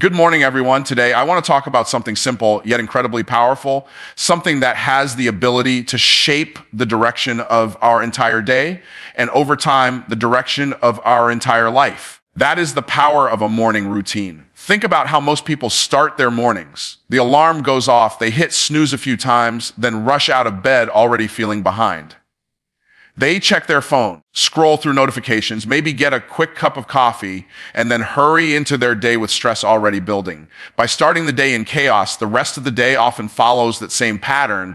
Good morning, everyone. Today, I want to talk about something simple yet incredibly powerful, something that has the ability to shape the direction of our entire day and over time, the direction of our entire life. That is the power of a morning routine. Think about how most people start their mornings. The alarm goes off, they hit snooze a few times, then rush out of bed already feeling behind. They check their phone, scroll through notifications, maybe get a quick cup of coffee, and then hurry into their day with stress already building. By starting the day in chaos, the rest of the day often follows that same pattern.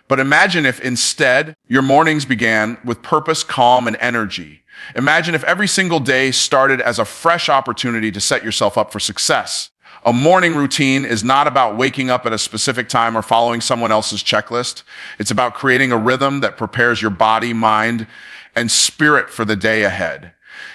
But imagine if instead your mornings began with purpose, calm, and energy. Imagine if every single day started as a fresh opportunity to set yourself up for success. A morning routine is not about waking up at a specific time or following someone else's checklist. It's about creating a rhythm that prepares your body, mind, and spirit for the day ahead.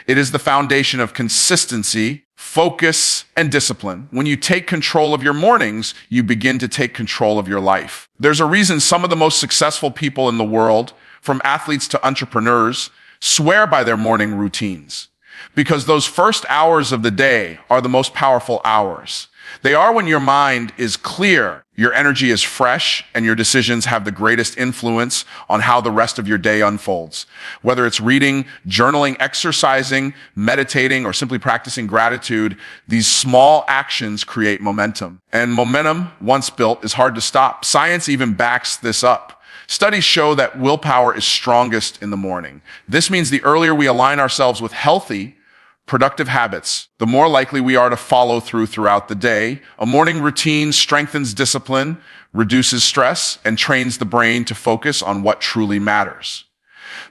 It is the foundation of consistency, focus, and discipline. When you take control of your mornings, you begin to take control of your life. There's a reason some of the most successful people in the world, from athletes to entrepreneurs, swear by their morning routines. Because those first hours of the day are the most powerful hours. They are when your mind is clear, your energy is fresh, and your decisions have the greatest influence on how the rest of your day unfolds. Whether it's reading, journaling, exercising, meditating, or simply practicing gratitude, these small actions create momentum. And momentum, once built, is hard to stop. Science even backs this up. Studies show that willpower is strongest in the morning. This means the earlier we align ourselves with healthy, productive habits, the more likely we are to follow through throughout the day. A morning routine strengthens discipline, reduces stress, and trains the brain to focus on what truly matters.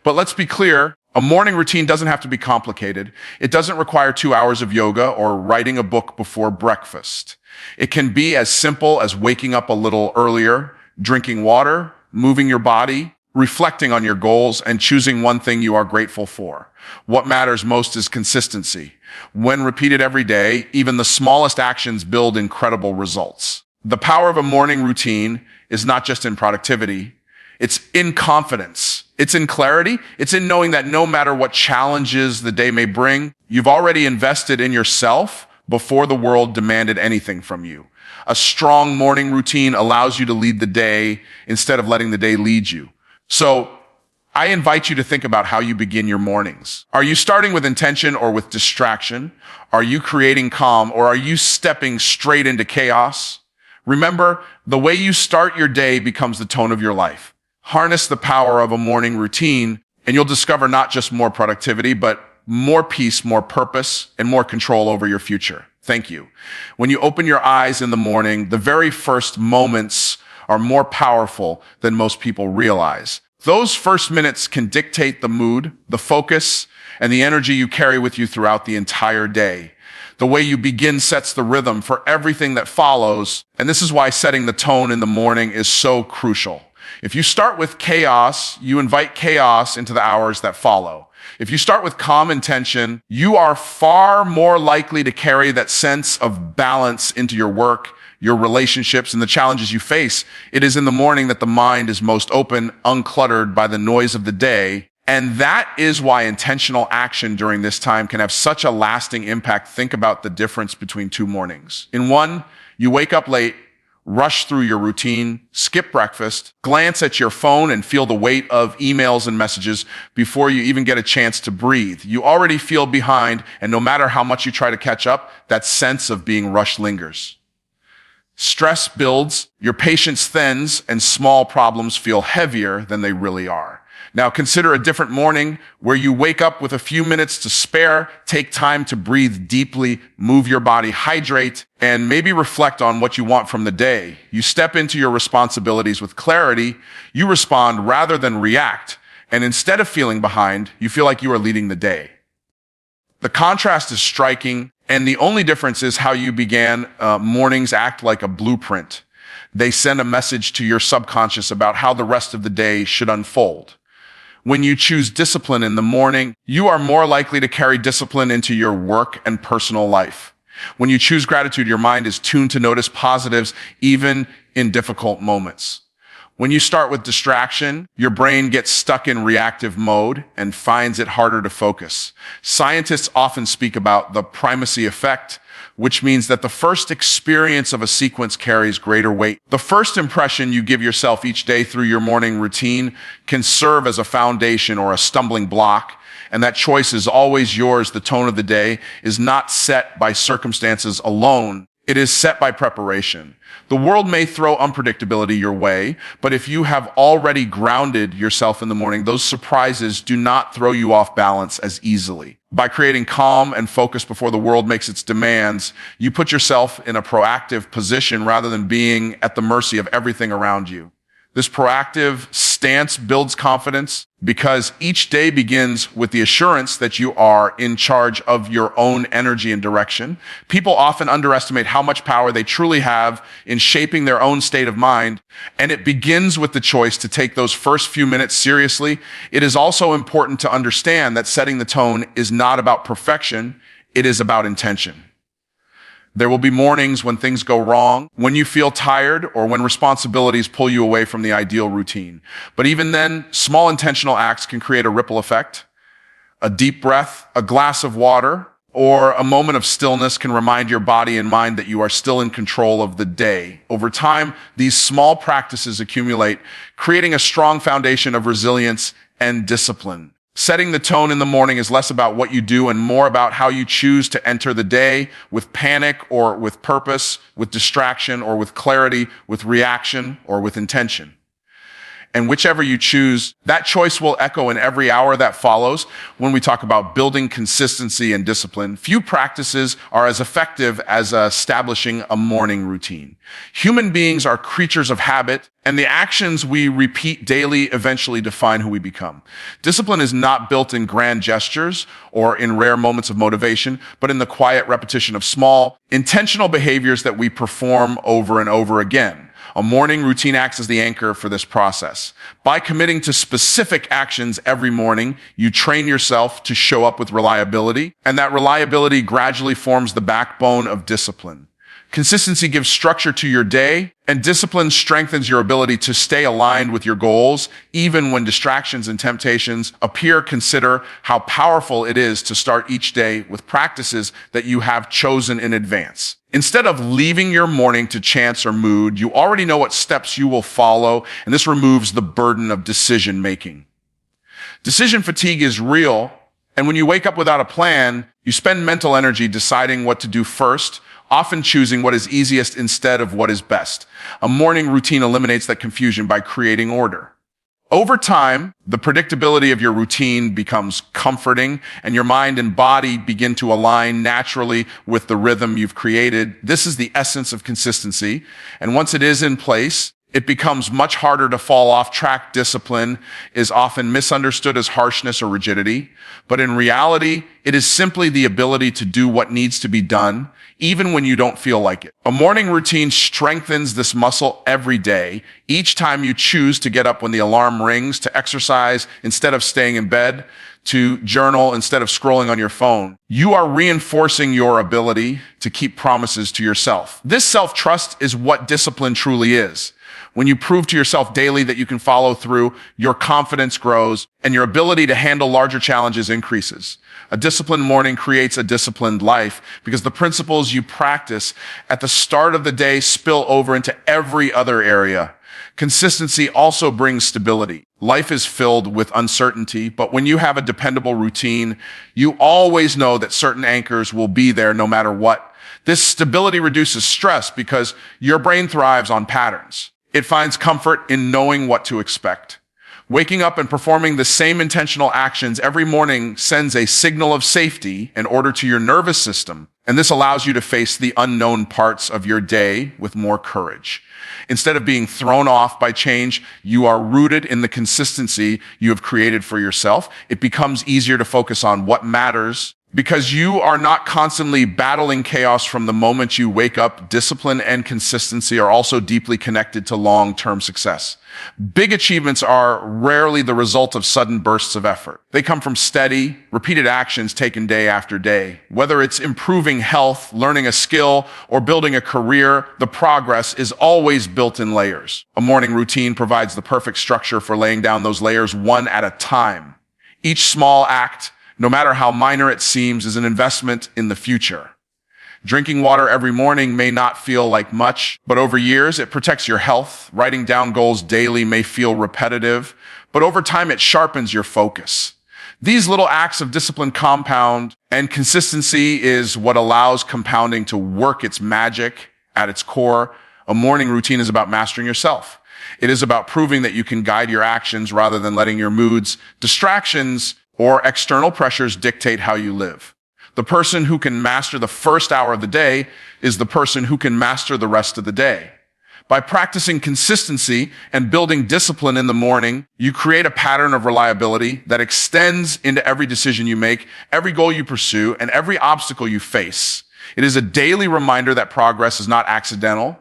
But let's be clear, a morning routine doesn't have to be complicated. It doesn't require 2 hours of yoga or writing a book before breakfast. It can be as simple as waking up a little earlier, drinking water, moving your body, reflecting on your goals, and choosing one thing you are grateful for. What matters most is consistency. When repeated every day, even the smallest actions build incredible results. The power of a morning routine is not just in productivity. It's in confidence. It's in clarity. It's in knowing that no matter what challenges the day may bring, you've already invested in yourself before the world demanded anything from you. A strong morning routine allows you to lead the day instead of letting the day lead you. So I invite you to think about how you begin your mornings. Are you starting with intention or with distraction? Are you creating calm or are you stepping straight into chaos? Remember, the way you start your day becomes the tone of your life. Harness the power of a morning routine and you'll discover not just more productivity, but more peace, more purpose, and more control over your future. Thank you. When you open your eyes in the morning, the very first moments are more powerful than most people realize. Those first minutes can dictate the mood, the focus, and the energy you carry with you throughout the entire day. The way you begin sets the rhythm for everything that follows, and this is why setting the tone in the morning is so crucial. If you start with chaos, you invite chaos into the hours that follow. If you start with calm intention, you are far more likely to carry that sense of balance into your work, your relationships, and the challenges you face. It is in the morning that the mind is most open, uncluttered by the noise of the day. And that is why intentional action during this time can have such a lasting impact. Think about the difference between 2 mornings. In one, you wake up late, rush through your routine, skip breakfast, glance at your phone and feel the weight of emails and messages before you even get a chance to breathe. You already feel behind, and no matter how much you try to catch up, that sense of being rushed lingers. Stress builds, your patience thins, and small problems feel heavier than they really are. Now consider a different morning where you wake up with a few minutes to spare, take time to breathe deeply, move your body, hydrate, and maybe reflect on what you want from the day. You step into your responsibilities with clarity, you respond rather than react, and instead of feeling behind, you feel like you are leading the day. The contrast is striking, and the only difference is how you began. Mornings act like a blueprint. They send a message to your subconscious about how the rest of the day should unfold. When you choose discipline in the morning, you are more likely to carry discipline into your work and personal life. When you choose gratitude, your mind is tuned to notice positives even in difficult moments. When you start with distraction, your brain gets stuck in reactive mode and finds it harder to focus. Scientists often speak about the primacy effect, which means that the first experience of a sequence carries greater weight. The first impression you give yourself each day through your morning routine can serve as a foundation or a stumbling block, and that choice is always yours. The tone of the day is not set by circumstances alone. It is set by preparation. The world may throw unpredictability your way, but if you have already grounded yourself in the morning, those surprises do not throw you off balance as easily. By creating calm and focus before the world makes its demands, you put yourself in a proactive position rather than being at the mercy of everything around you. This proactive stance builds confidence because each day begins with the assurance that you are in charge of your own energy and direction. People often underestimate how much power they truly have in shaping their own state of mind, and it begins with the choice to take those first few minutes seriously. It is also important to understand that setting the tone is not about perfection, it is about intention. There will be mornings when things go wrong, when you feel tired, or when responsibilities pull you away from the ideal routine. But even then, small intentional acts can create a ripple effect. A deep breath, a glass of water, or a moment of stillness can remind your body and mind that you are still in control of the day. Over time, these small practices accumulate, creating a strong foundation of resilience and discipline. Setting the tone in the morning is less about what you do and more about how you choose to enter the day, with panic or with purpose, with distraction or with clarity, with reaction or with intention. And whichever you choose, that choice will echo in every hour that follows. When we talk about building consistency and discipline, few practices are as effective as establishing a morning routine. Human beings are creatures of habit, and the actions we repeat daily eventually define who we become. Discipline is not built in grand gestures or in rare moments of motivation, but in the quiet repetition of small, intentional behaviors that we perform over and over again. A morning routine acts as the anchor for this process. By committing to specific actions every morning, you train yourself to show up with reliability, and that reliability gradually forms the backbone of discipline. Consistency gives structure to your day, and discipline strengthens your ability to stay aligned with your goals, even when distractions and temptations appear. Consider how powerful it is to start each day with practices that you have chosen in advance. Instead of leaving your morning to chance or mood, you already know what steps you will follow, and this removes the burden of decision making. Decision fatigue is real, and when you wake up without a plan, you spend mental energy deciding what to do first, often choosing what is easiest instead of what is best. A morning routine eliminates that confusion by creating order. Over time, the predictability of your routine becomes comforting, and your mind and body begin to align naturally with the rhythm you've created. This is the essence of consistency, and once it is in place, it becomes much harder to fall off track. Discipline is often misunderstood as harshness or rigidity, but in reality, it is simply the ability to do what needs to be done, even when you don't feel like it. A morning routine strengthens this muscle every day. Each time you choose to get up when the alarm rings, to exercise instead of staying in bed, to journal instead of scrolling on your phone, you are reinforcing your ability to keep promises to yourself. This self-trust is what discipline truly is. When you prove to yourself daily that you can follow through, your confidence grows and your ability to handle larger challenges increases. A disciplined morning creates a disciplined life because the principles you practice at the start of the day spill over into every other area. Consistency also brings stability. Life is filled with uncertainty, but when you have a dependable routine, you always know that certain anchors will be there no matter what. This stability reduces stress because your brain thrives on patterns. It finds comfort in knowing what to expect. Waking up and performing the same intentional actions every morning sends a signal of safety and order to your nervous system, and this allows you to face the unknown parts of your day with more courage. Instead of being thrown off by change, you are rooted in the consistency you have created for yourself. It becomes easier to focus on what matters because you are not constantly battling chaos from the moment you wake up. Discipline and consistency are also deeply connected to long-term success. Big achievements are rarely the result of sudden bursts of effort. They come from steady, repeated actions taken day after day. Whether it's improving health, learning a skill, or building a career, the progress is always built in layers. A morning routine provides the perfect structure for laying down those layers one at a time. Each small act, no matter how minor it seems, is an investment in the future. Drinking water every morning may not feel like much, but over years, it protects your health. Writing down goals daily may feel repetitive, but over time, it sharpens your focus. These little acts of discipline compound, and consistency is what allows compounding to work its magic at its core. A morning routine is about mastering yourself. It is about proving that you can guide your actions rather than letting your moods, distractions, or external pressures dictate how you live. The person who can master the first hour of the day is the person who can master the rest of the day. By practicing consistency and building discipline in the morning, you create a pattern of reliability that extends into every decision you make, every goal you pursue, and every obstacle you face. It is a daily reminder that progress is not accidental.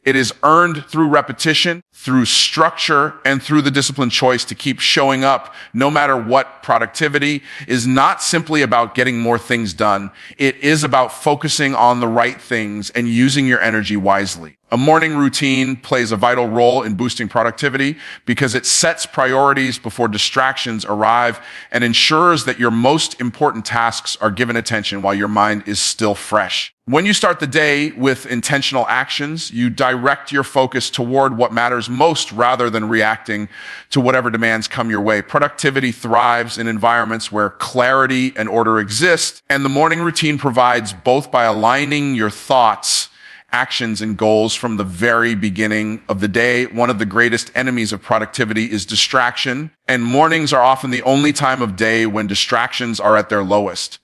It is earned through repetition, through structure, and through the disciplined choice to keep showing up no matter what. Productivity is not simply about getting more things done. It is about focusing on the right things and using your energy wisely. A morning routine plays a vital role in boosting productivity because it sets priorities before distractions arrive and ensures that your most important tasks are given attention while your mind is still fresh. When you start the day with intentional actions, you direct your focus toward what matters most rather than reacting to whatever demands come your way. Productivity thrives in environments where clarity and order exist, and the morning routine provides both by aligning your thoughts, actions, and goals from the very beginning of the day. One of the greatest enemies of productivity is distraction, and mornings are often the only time of day when distractions are at their lowest.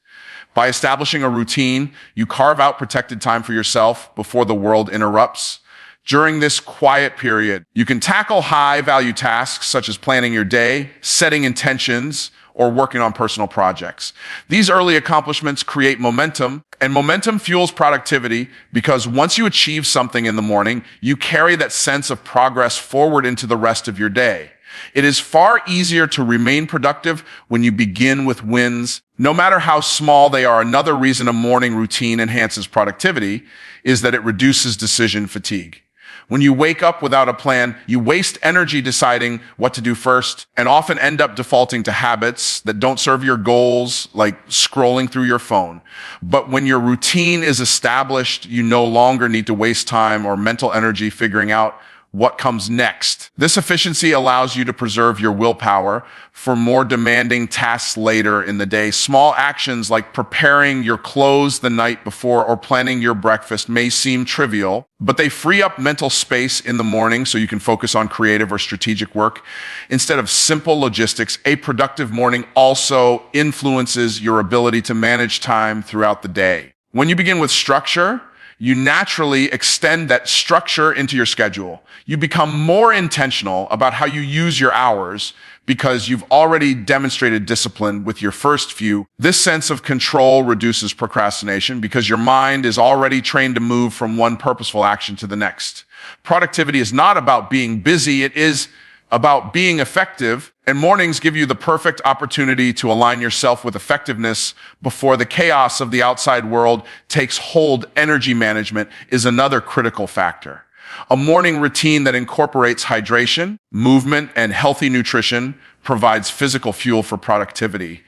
By establishing a routine, you carve out protected time for yourself before the world interrupts. During this quiet period, you can tackle high-value tasks such as planning your day, setting intentions, or working on personal projects. These early accomplishments create momentum, and momentum fuels productivity because once you achieve something in the morning, you carry that sense of progress forward into the rest of your day. It is far easier to remain productive when you begin with wins, no matter how small they are. Another reason a morning routine enhances productivity is that it reduces decision fatigue. When you wake up without a plan, you waste energy deciding what to do first and often end up defaulting to habits that don't serve your goals, like scrolling through your phone. But when your routine is established, you no longer need to waste time or mental energy figuring out what comes next. This efficiency allows you to preserve your willpower for more demanding tasks later in the day. Small actions like preparing your clothes the night before or planning your breakfast may seem trivial, but they free up mental space in the morning so you can focus on creative or strategic work. Instead of simple logistics, a productive morning also influences your ability to manage time throughout the day. When you begin with structure, you naturally extend that structure into your schedule. You become more intentional about how you use your hours because you've already demonstrated discipline with your first few. This sense of control reduces procrastination because your mind is already trained to move from one purposeful action to the next. Productivity is not about being busy. It is about being effective, and mornings give you the perfect opportunity to align yourself with effectiveness before the chaos of the outside world takes hold. Energy management is another critical factor. A morning routine that incorporates hydration, movement, and healthy nutrition provides physical fuel for productivity.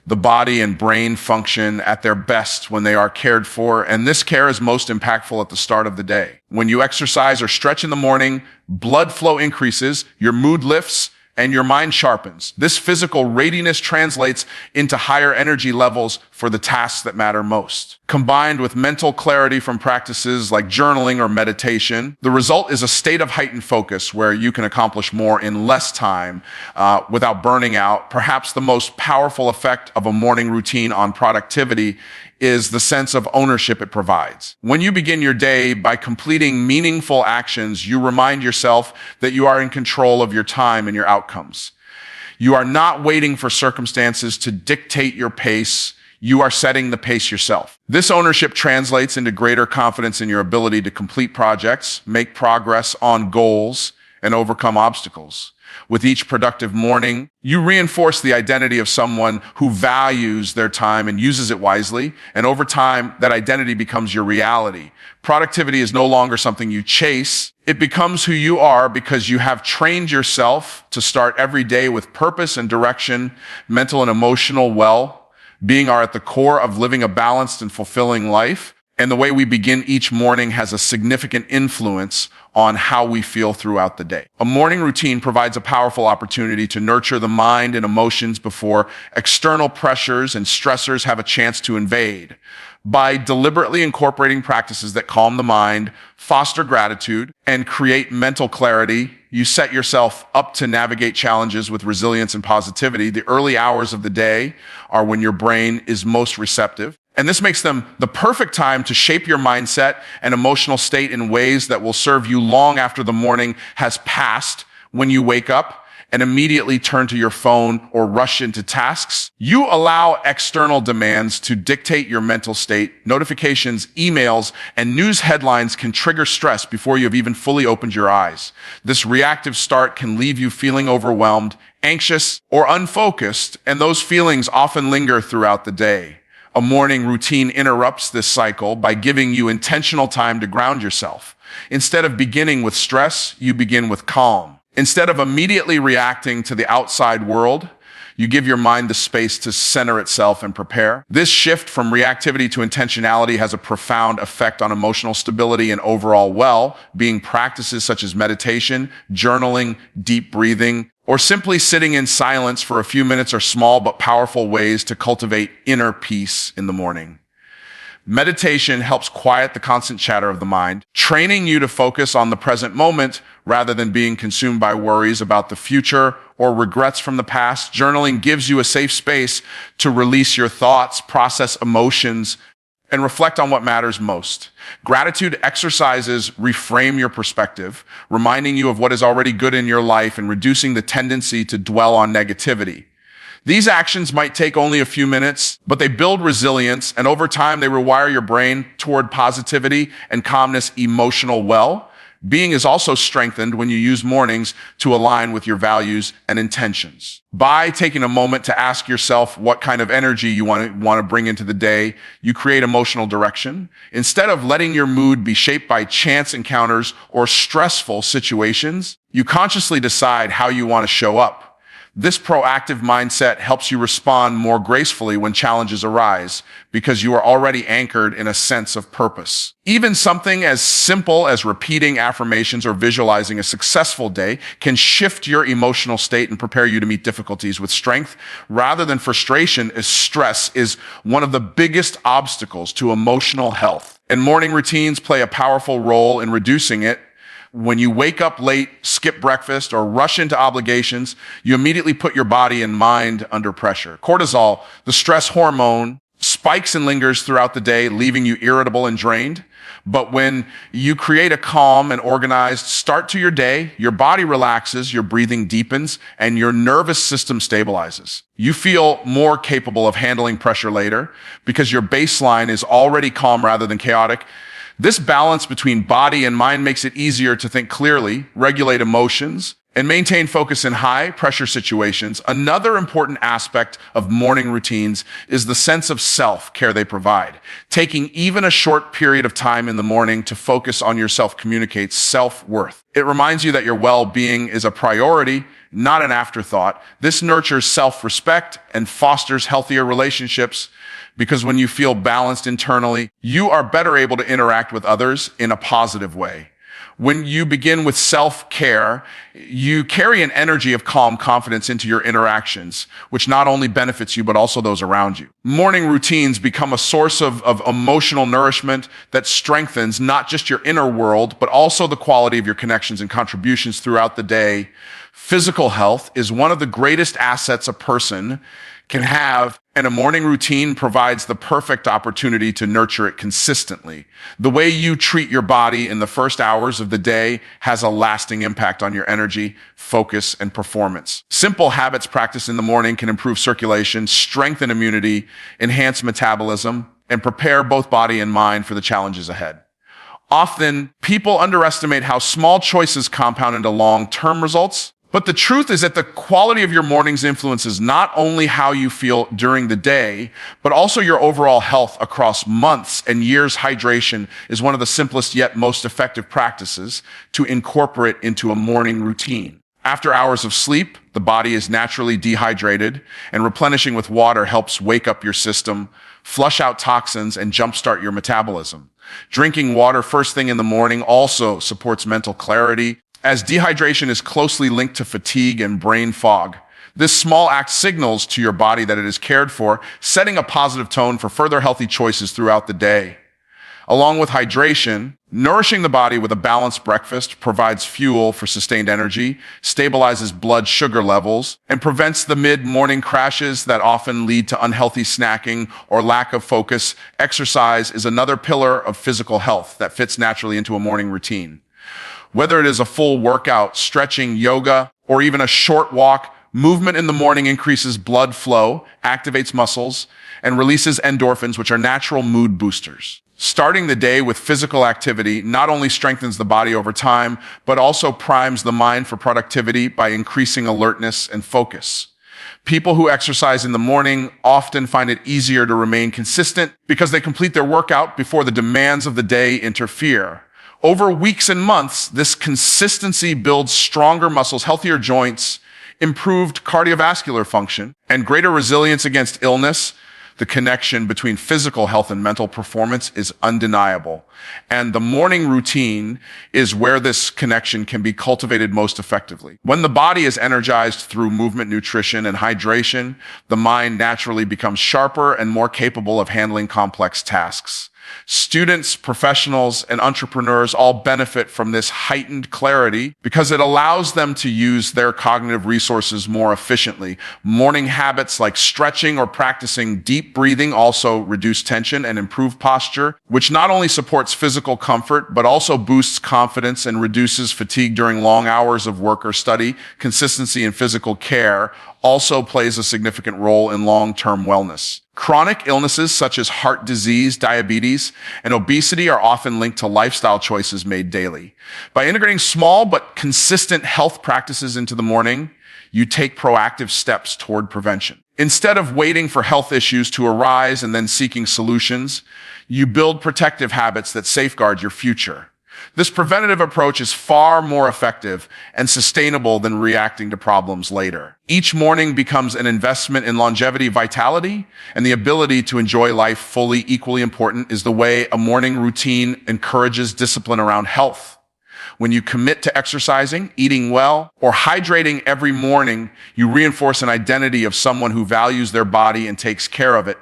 The body and brain function at their best when they are cared for, and this care is most impactful at the start of the day. When you exercise or stretch in the morning, blood flow increases, your mood lifts, and your mind sharpens. This physical readiness translates into higher energy levels for the tasks that matter most. Combined with mental clarity from practices like journaling or meditation, the result is a state of heightened focus where you can accomplish more in less time without burning out. Perhaps the most powerful effect of a morning routine on productivity is the sense of ownership it provides. When you begin your day by completing meaningful actions, you remind yourself that you are in control of your time and your outcomes. You are not waiting for circumstances to dictate your pace. You are setting the pace yourself. This ownership translates into greater confidence in your ability to complete projects, make progress on goals, and overcome obstacles. With each productive morning, you reinforce the identity of someone who values their time and uses it wisely, and over time, that identity becomes your reality. Productivity is no longer something you chase. It becomes who you are because you have trained yourself to start every day with purpose and direction. Mental and emotional well-being are at the core of living a balanced and fulfilling life. And the way we begin each morning has a significant influence on how we feel throughout the day. A morning routine provides a powerful opportunity to nurture the mind and emotions before external pressures and stressors have a chance to invade. By deliberately incorporating practices that calm the mind, foster gratitude, and create mental clarity, you set yourself up to navigate challenges with resilience and positivity. The early hours of the day are when your brain is most receptive. And this makes them the perfect time to shape your mindset and emotional state in ways that will serve you long after the morning has passed. When you wake up and immediately turn to your phone or rush into tasks, you allow external demands to dictate your mental state. Notifications, emails, and news headlines can trigger stress before you have even fully opened your eyes. This reactive start can leave you feeling overwhelmed, anxious, or unfocused, and those feelings often linger throughout the day. A morning routine interrupts this cycle by giving you intentional time to ground yourself. Instead of beginning with stress, you begin with calm. Instead of immediately reacting to the outside world, you give your mind the space to center itself and prepare. This shift from reactivity to intentionality has a profound effect on emotional stability and overall well-being. Practices such as meditation, journaling, deep breathing, or simply sitting in silence for a few minutes are small but powerful ways to cultivate inner peace in the morning. Meditation helps quiet the constant chatter of the mind, training you to focus on the present moment rather than being consumed by worries about the future or regrets from the past. Journaling gives you a safe space to release your thoughts, process emotions, and reflect on what matters most. Gratitude exercises reframe your perspective, reminding you of what is already good in your life and reducing the tendency to dwell on negativity. These actions might take only a few minutes, but they build resilience, and over time they rewire your brain toward positivity and calmness. Emotional well-being is also strengthened when you use mornings to align with your values and intentions. By taking a moment to ask yourself what kind of energy you want to bring into the day, you create emotional direction. Instead of letting your mood be shaped by chance encounters or stressful situations, you consciously decide how you want to show up. This proactive mindset helps you respond more gracefully when challenges arise because you are already anchored in a sense of purpose. Even something as simple as repeating affirmations or visualizing a successful day can shift your emotional state and prepare you to meet difficulties with strength rather than frustration, as stress is one of the biggest obstacles to emotional health. And morning routines play a powerful role in reducing it. When you wake up late, skip breakfast, or rush into obligations, you immediately put your body and mind under pressure. Cortisol, the stress hormone, spikes and lingers throughout the day, leaving you irritable and drained. But when you create a calm and organized start to your day, your body relaxes, your breathing deepens, and your nervous system stabilizes. You feel more capable of handling pressure later because your baseline is already calm rather than chaotic. This balance between body and mind makes it easier to think clearly, regulate emotions, and maintain focus in high-pressure situations. Another important aspect of morning routines is the sense of self-care they provide. Taking even a short period of time in the morning to focus on yourself communicates self-worth. It reminds you that your well-being is a priority, not an afterthought. This nurtures self-respect and fosters healthier relationships, because when you feel balanced internally, you are better able to interact with others in a positive way. When you begin with self-care, you carry an energy of calm confidence into your interactions, which not only benefits you, but also those around you. Morning routines become a source of emotional nourishment that strengthens not just your inner world, but also the quality of your connections and contributions throughout the day. Physical health is one of the greatest assets a person can have, and a morning routine provides the perfect opportunity to nurture it consistently. The way you treat your body in the first hours of the day has a lasting impact on your energy, focus, and performance. Simple habits practiced in the morning can improve circulation, strengthen immunity, enhance metabolism, and prepare both body and mind for the challenges ahead. Often, people underestimate how small choices compound into long-term results. But the truth is that the quality of your mornings influences not only how you feel during the day, but also your overall health across months and years. Hydration is one of the simplest yet most effective practices to incorporate into a morning routine. After hours of sleep, the body is naturally dehydrated, and replenishing with water helps wake up your system, flush out toxins, and jumpstart your metabolism. Drinking water first thing in the morning also supports mental clarity, as dehydration is closely linked to fatigue and brain fog. This small act signals to your body that it is cared for, setting a positive tone for further healthy choices throughout the day. Along with hydration, nourishing the body with a balanced breakfast provides fuel for sustained energy, stabilizes blood sugar levels, and prevents the mid-morning crashes that often lead to unhealthy snacking or lack of focus. Exercise is another pillar of physical health that fits naturally into a morning routine. Whether it is a full workout, stretching, yoga, or even a short walk, movement in the morning increases blood flow, activates muscles, and releases endorphins, which are natural mood boosters. Starting the day with physical activity not only strengthens the body over time, but also primes the mind for productivity by increasing alertness and focus. People who exercise in the morning often find it easier to remain consistent because they complete their workout before the demands of the day interfere. Over weeks and months, this consistency builds stronger muscles, healthier joints, improved cardiovascular function, and greater resilience against illness. The connection between physical health and mental performance is undeniable. And the morning routine is where this connection can be cultivated most effectively. When the body is energized through movement, nutrition, and hydration, the mind naturally becomes sharper and more capable of handling complex tasks. Students, professionals, and entrepreneurs all benefit from this heightened clarity because it allows them to use their cognitive resources more efficiently. Morning habits like stretching or practicing deep breathing also reduce tension and improve posture, which not only supports physical comfort, but also boosts confidence and reduces fatigue during long hours of work or study. Consistency in physical care also plays a significant role in long-term wellness. Chronic illnesses such as heart disease, diabetes, and obesity are often linked to lifestyle choices made daily. By integrating small but consistent health practices into the morning, you take proactive steps toward prevention. Instead of waiting for health issues to arise and then seeking solutions, you build protective habits that safeguard your future. This preventative approach is far more effective and sustainable than reacting to problems later. Each morning becomes an investment in longevity, vitality, and the ability to enjoy life fully. Equally important is the way a morning routine encourages discipline around health. When you commit to exercising, eating well, or hydrating every morning, you reinforce an identity of someone who values their body and takes care of it.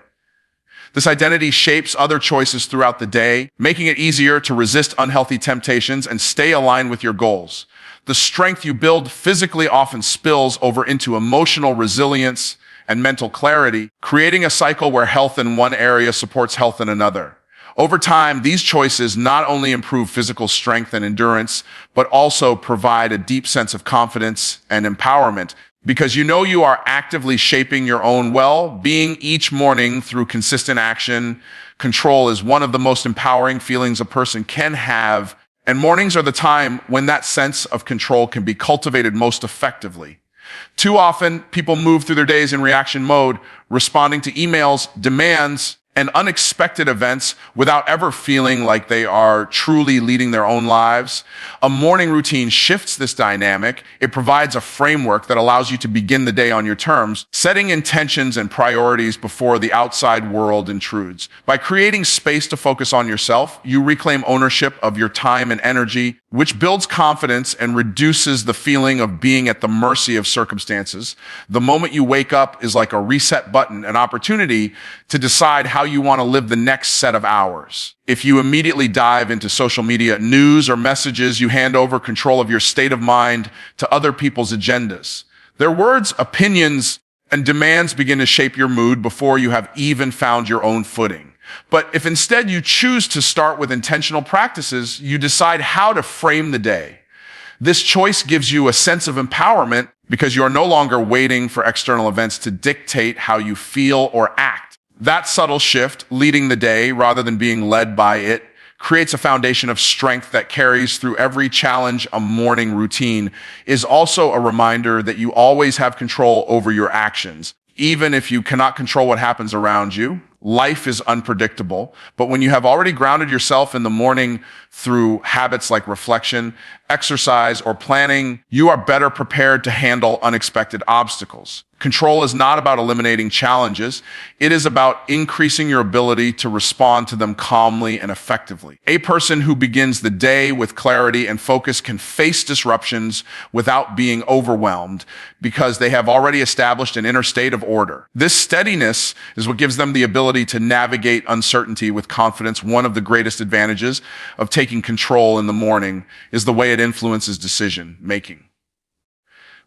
This identity shapes other choices throughout the day, making it easier to resist unhealthy temptations and stay aligned with your goals. The strength you build physically often spills over into emotional resilience and mental clarity, creating a cycle where health in one area supports health in another. Over time, these choices not only improve physical strength and endurance, but also provide a deep sense of confidence and empowerment, because you know you are actively shaping your own well-being each morning through consistent action. Control is one of the most empowering feelings a person can have, and mornings are the time when that sense of control can be cultivated most effectively. Too often, people move through their days in reaction mode, responding to emails, demands, and unexpected events without ever feeling like they are truly leading their own lives. A morning routine shifts this dynamic. It provides a framework that allows you to begin the day on your terms, setting intentions and priorities before the outside world intrudes. By creating space to focus on yourself, you reclaim ownership of your time and energy, which builds confidence and reduces the feeling of being at the mercy of circumstances. The moment you wake up is like a reset button, an opportunity to decide how you want to live the next set of hours. If you immediately dive into social media news or messages, you hand over control of your state of mind to other people's agendas. Their words, opinions, and demands begin to shape your mood before you have even found your own footing. But if instead you choose to start with intentional practices, you decide how to frame the day. This choice gives you a sense of empowerment because you are no longer waiting for external events to dictate how you feel or act. That subtle shift, leading the day rather than being led by it, creates a foundation of strength that carries through every challenge. A morning routine is also a reminder that you always have control over your actions. Even if you cannot control what happens around you, life is unpredictable. But when you have already grounded yourself in the morning through habits like reflection, exercise, or planning, you are better prepared to handle unexpected obstacles. Control is not about eliminating challenges. It is about increasing your ability to respond to them calmly and effectively. A person who begins the day with clarity and focus can face disruptions without being overwhelmed because they have already established an inner state of order. This steadiness is what gives them the ability to navigate uncertainty with confidence. One of the greatest advantages of taking control in the morning is the way it influences decision making.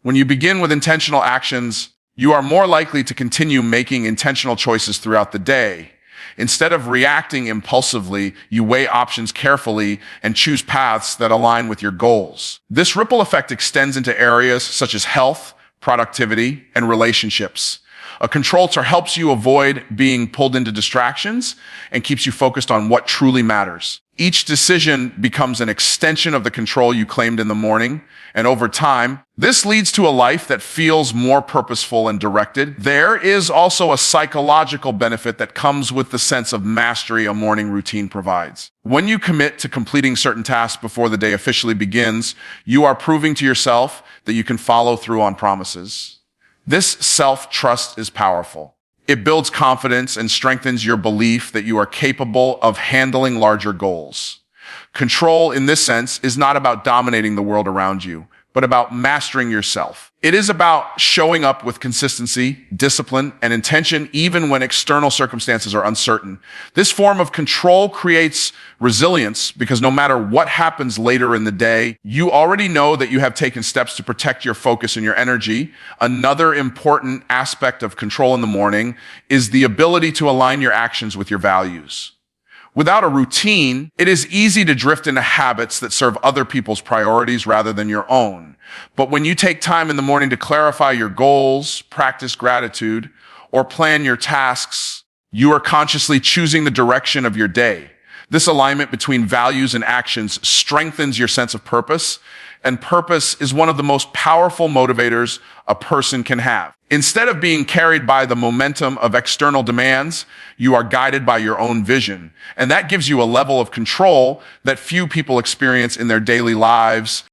When you begin with intentional actions, you are more likely to continue making intentional choices throughout the day. Instead of reacting impulsively, you weigh options carefully and choose paths that align with your goals. This ripple effect extends into areas such as health, productivity, and relationships. A control tool helps you avoid being pulled into distractions and keeps you focused on what truly matters. Each decision becomes an extension of the control you claimed in the morning, and over time, this leads to a life that feels more purposeful and directed. There is also a psychological benefit that comes with the sense of mastery a morning routine provides. When you commit to completing certain tasks before the day officially begins, you are proving to yourself that you can follow through on promises. This self-trust is powerful. It builds confidence and strengthens your belief that you are capable of handling larger goals. Control, in this sense, is not about dominating the world around you, but about mastering yourself. It is about showing up with consistency, discipline, and intention even when external circumstances are uncertain. This form of control creates resilience because no matter what happens later in the day, you already know that you have taken steps to protect your focus and your energy. Another important aspect of control in the morning is the ability to align your actions with your values. Without a routine, it is easy to drift into habits that serve other people's priorities rather than your own. But when you take time in the morning to clarify your goals, practice gratitude, or plan your tasks, you are consciously choosing the direction of your day. This alignment between values and actions strengthens your sense of purpose, and purpose is one of the most powerful motivators a person can have. Instead of being carried by the momentum of external demands, you are guided by your own vision. And that gives you a level of control that few people experience in their daily lives.